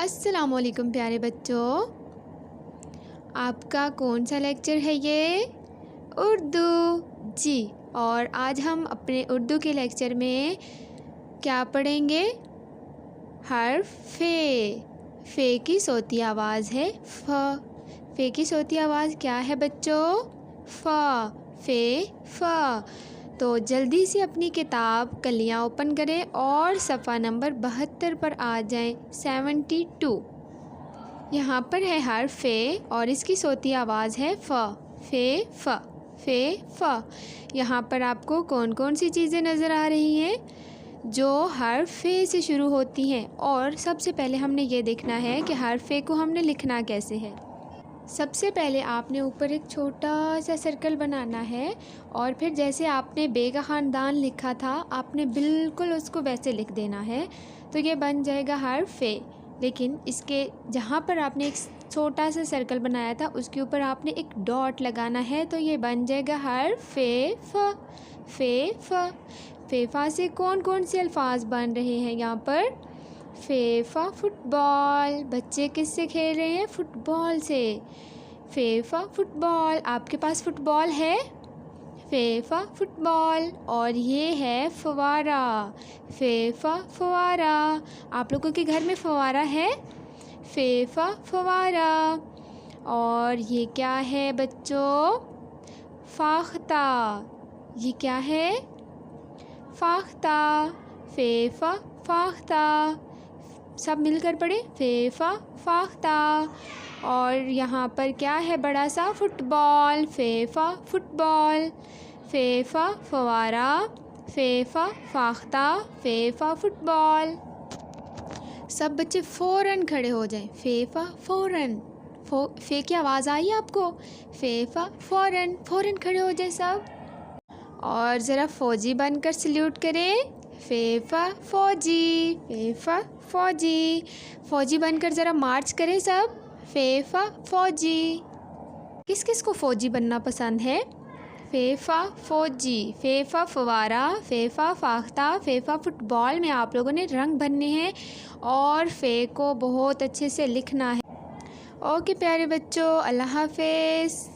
अस्सलामुअलैकुम प्यारे बच्चों, आपका कौन सा लेक्चर है ये? उर्दू जी। और आज हम अपने उर्दू के लेक्चर में क्या पढ़ेंगे? हर्फ फे की सोती आवाज़ है फ। फे की सोती आवाज़ क्या है बच्चों? फ। फे फ। तो जल्दी से अपनी किताब कलियाँ ओपन करें और सफ़ा नंबर 72 पर आ जाएं। 72 यहाँ पर है हर्फ फे और इसकी सोती आवाज़ है फ। फे फ। फे फ। यहाँ पर आपको कौन कौन सी चीज़ें नज़र आ रही हैं जो हर्फ फे से शुरू होती हैं? और सबसे पहले हमने ये देखना है कि हर्फ फे को हमने लिखना कैसे है। सबसे पहले आपने ऊपर एक छोटा सा सर्कल बनाना है और फिर जैसे आपने बे का ख़ानदान लिखा था आपने बिल्कुल उसको वैसे लिख देना है, तो ये बन जाएगा हर्फ फे। लेकिन इसके जहाँ पर आपने एक छोटा सा सर्कल बनाया था उसके ऊपर आपने एक डॉट लगाना है, तो ये बन जाएगा हर्फ फे फ। फे फ। फेफा से कौन कौन से अल्फाज बन रहे हैं यहाँ पर? फेफा फुटबॉल। बच्चे किससे खेल रहे हैं? फुटबॉल से। फेफा फुटबॉल। आपके पास फुटबॉल है? फेफा फुटबॉल। और ये है फवारा। फेफा फवारा। आप लोगों के घर में फवारा है? फेफा फवारा। और ये क्या है बच्चों? फाख्ता। ये क्या है? फाख्ता। फेफा फाख्ता। सब मिलकर पढ़े फेफा फाख्ता। और यहाँ पर क्या है? बड़ा सा फुटबॉल। फेफा फुटबॉल। फेफा फवारा। फेफा फाख्ता। फेफा फुटबॉल। सब बच्चे फ़ौरन खड़े हो जाएं। फेफा फ़ौरन। फे की आवाज़ आई आपको? फेफा फ़ौरन। फ़ौरन खड़े हो जाएं सब। और ज़रा फ़ौजी बनकर सल्यूट करें। फेफा फ़ौजी। फेफा फ़ौजी। फ़ौजी बनकर ज़रा मार्च करें सब। फेफा फ़ौजी। किस किस को फ़ौजी बनना पसंद है? फेफा फ़ौजी। फेफा फवारा। फेफा फाख्ता। फेफा फुटबॉल में आप लोगों ने रंग भरने हैं और फे को बहुत अच्छे से लिखना है। ओके प्यारे बच्चों, अल्लाह हाफ़िज़।